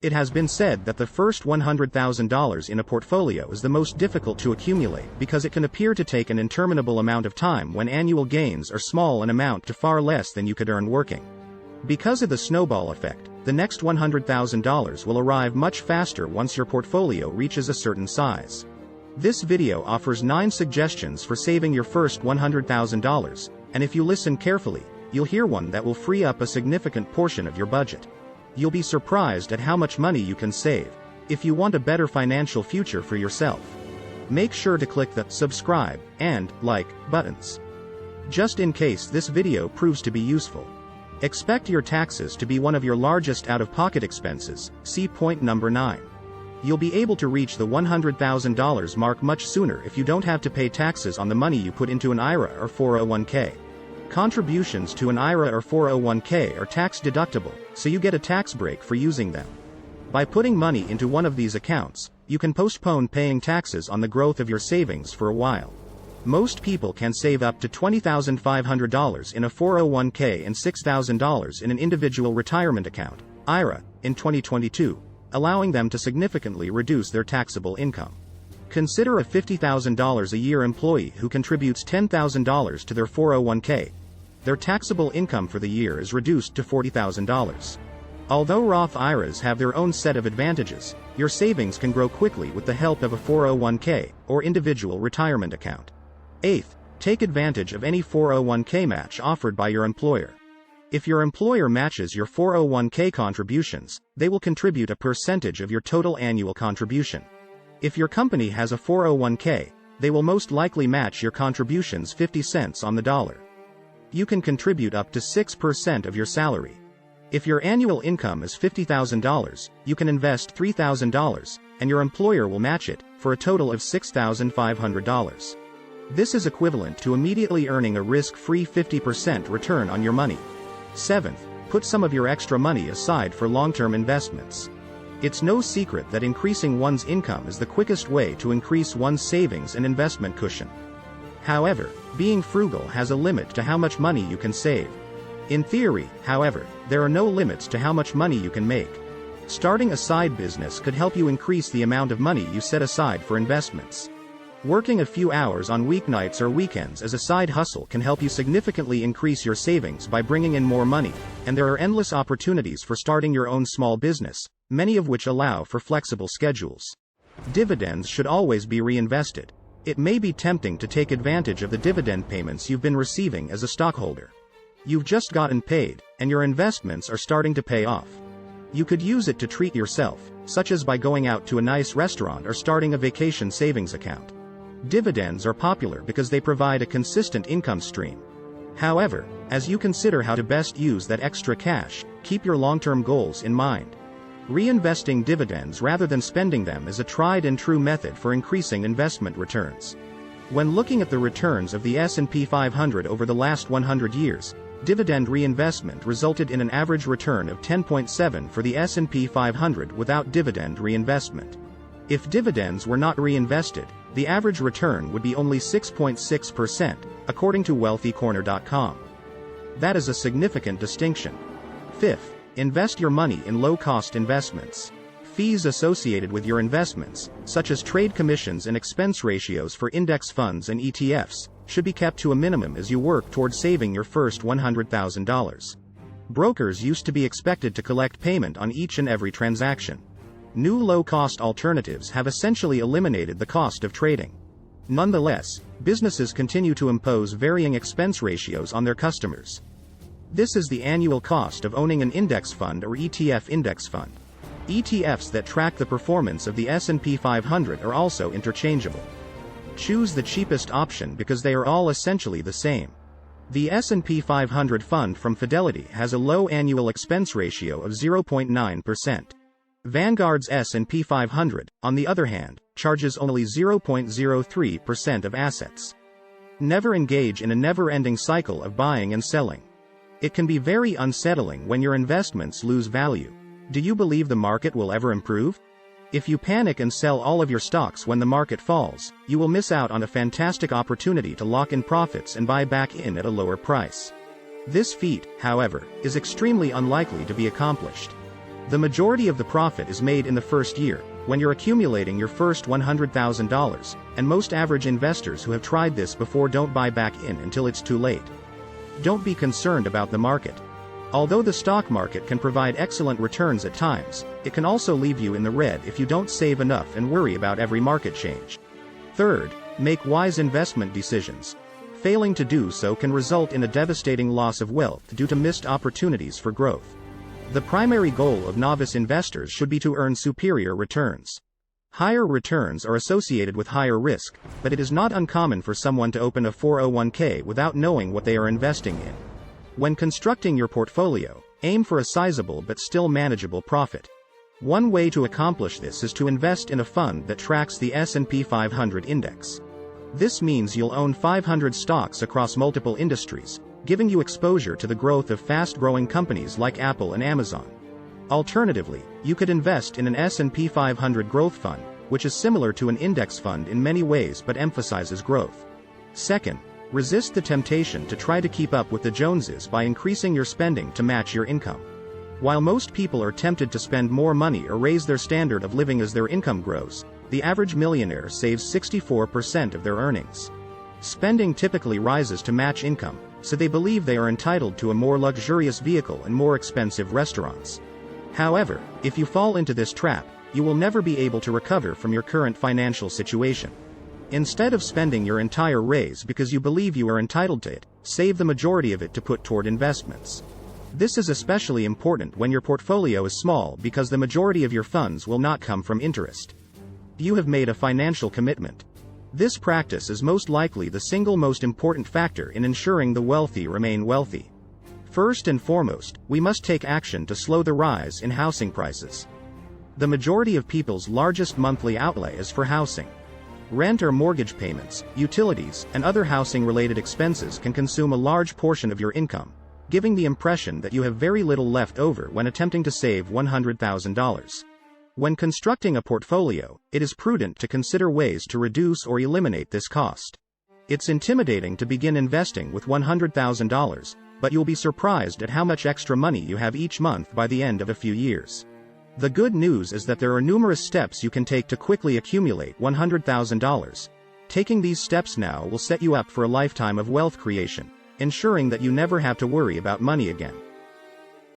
It has been said that the first $100,000 in a portfolio is the most difficult to accumulate because it can appear to take an interminable amount of time when annual gains are small and amount to far less than you could earn working. Because of the snowball effect, the next $100,000 will arrive much faster once your portfolio reaches a certain size. This video offers 9 suggestions for saving your first $100,000, and if you listen carefully, you'll hear one that will free up a significant portion of your budget. You'll be surprised at how much money you can save. If you want a better financial future for yourself, make sure to click the subscribe and like buttons. Just in case this video proves to be useful. Expect your taxes to be one of your largest out-of-pocket expenses. See point number 9. You'll be able to reach the $100,000 mark much sooner if you don't have to pay taxes on the money you put into an IRA or 401k. Contributions to an IRA or 401k are tax deductible, so you get a tax break for using them. By putting money into one of these accounts, you can postpone paying taxes on the growth of your savings for a while. Most people can save up to $20,500 in a 401k and $6,000 in an individual retirement account, IRA, in 2022, allowing them to significantly reduce their taxable income. Consider a $50,000 a year employee who contributes $10,000 to their 401k. Their taxable income for the year is reduced to $40,000. Although Roth IRAs have their own set of advantages, your savings can grow quickly with the help of a 401k or individual retirement account. 8th, take advantage of any 401k match offered by your employer. If your employer matches your 401k contributions, they will contribute a percentage of your total annual contribution. If your company has a 401k, they will most likely match your contributions 50 cents on the dollar. You can contribute up to 6% of your salary. If your annual income is $50,000, you can invest $3,000, and your employer will match it, for a total of $6,500. This is equivalent to immediately earning a risk-free 50% return on your money. 7th, put some of your extra money aside for long-term investments. It's no secret that increasing one's income is the quickest way to increase one's savings and investment cushion. However, being frugal has a limit to how much money you can save. In theory, however, there are no limits to how much money you can make. Starting a side business could help you increase the amount of money you set aside for investments. Working a few hours on weeknights or weekends as a side hustle can help you significantly increase your savings by bringing in more money, and there are endless opportunities for starting your own small business, many of which allow for flexible schedules. Dividends should always be reinvested. It may be tempting to take advantage of the dividend payments you've been receiving as a stockholder. You've just gotten paid, and your investments are starting to pay off. You could use it to treat yourself, such as by going out to a nice restaurant or starting a vacation savings account. Dividends are popular because they provide a consistent income stream. However, as you consider how to best use that extra cash, keep your long-term goals in mind. Reinvesting dividends rather than spending them is a tried-and-true method for increasing investment returns. When looking at the returns of the S&P 500 over the last 100 years, dividend reinvestment resulted in an average return of 10.7 for the S&P 500 without dividend reinvestment. If dividends were not reinvested, the average return would be only 6.6%, according to wealthycorner.com. That is a significant distinction. 5th, invest your money in low-cost investments. Fees associated with your investments, such as trade commissions and expense ratios for index funds and ETFs, should be kept to a minimum as you work towards saving your first $100,000. Brokers used to be expected to collect payment on each and every transaction. New low-cost alternatives have essentially eliminated the cost of trading. Nonetheless, businesses continue to impose varying expense ratios on their customers. This is the annual cost of owning an index fund or ETF index fund. ETFs that track the performance of the S&P 500 are also interchangeable. Choose the cheapest option because they are all essentially the same. The S&P 500 fund from Fidelity has a low annual expense ratio of 0.9%. Vanguard's S&P 500, on the other hand, charges only 0.03% of assets. Never engage in a never-ending cycle of buying and selling. It can be very unsettling when your investments lose value. Do you believe the market will ever improve? If you panic and sell all of your stocks when the market falls, you will miss out on a fantastic opportunity to lock in profits and buy back in at a lower price. This feat, however, is extremely unlikely to be accomplished. The majority of the profit is made in the first year, when you're accumulating your first $100,000, and most average investors who have tried this before don't buy back in until it's too late. Don't be concerned about the market. Although the stock market can provide excellent returns at times, it can also leave you in the red if you don't save enough and worry about every market change. Third, make wise investment decisions. Failing to do so can result in a devastating loss of wealth due to missed opportunities for growth. The primary goal of novice investors should be to earn superior returns. Higher returns are associated with higher risk, but it is not uncommon for someone to open a 401k without knowing what they are investing in. When constructing your portfolio, aim for a sizable but still manageable profit. One way to accomplish this is to invest in a fund that tracks the S&P 500 index. This means you'll own 500 stocks across multiple industries, giving you exposure to the growth of fast-growing companies like Apple and Amazon. Alternatively, you could invest in an S&P 500 growth fund, which is similar to an index fund in many ways but emphasizes growth. Second, resist the temptation to try to keep up with the Joneses by increasing your spending to match your income. While most people are tempted to spend more money or raise their standard of living as their income grows, the average millionaire saves 64% of their earnings. Spending typically rises to match income, so they believe they are entitled to a more luxurious vehicle and more expensive restaurants. However, if you fall into this trap, you will never be able to recover from your current financial situation. Instead of spending your entire raise because you believe you are entitled to it, save the majority of it to put toward investments. This is especially important when your portfolio is small because the majority of your funds will not come from interest. You have made a financial commitment. This practice is most likely the single most important factor in ensuring the wealthy remain wealthy. First and foremost, we must take action to slow the rise in housing prices. The majority of people's largest monthly outlay is for housing. Rent or mortgage payments, utilities, and other housing-related expenses can consume a large portion of your income, giving the impression that you have very little left over when attempting to save $100,000. When constructing a portfolio, it is prudent to consider ways to reduce or eliminate this cost. It's intimidating to begin investing with $100,000, but you'll be surprised at how much extra money you have each month by the end of a few years. The good news is that there are numerous steps you can take to quickly accumulate $100,000. Taking these steps now will set you up for a lifetime of wealth creation, ensuring that you never have to worry about money again.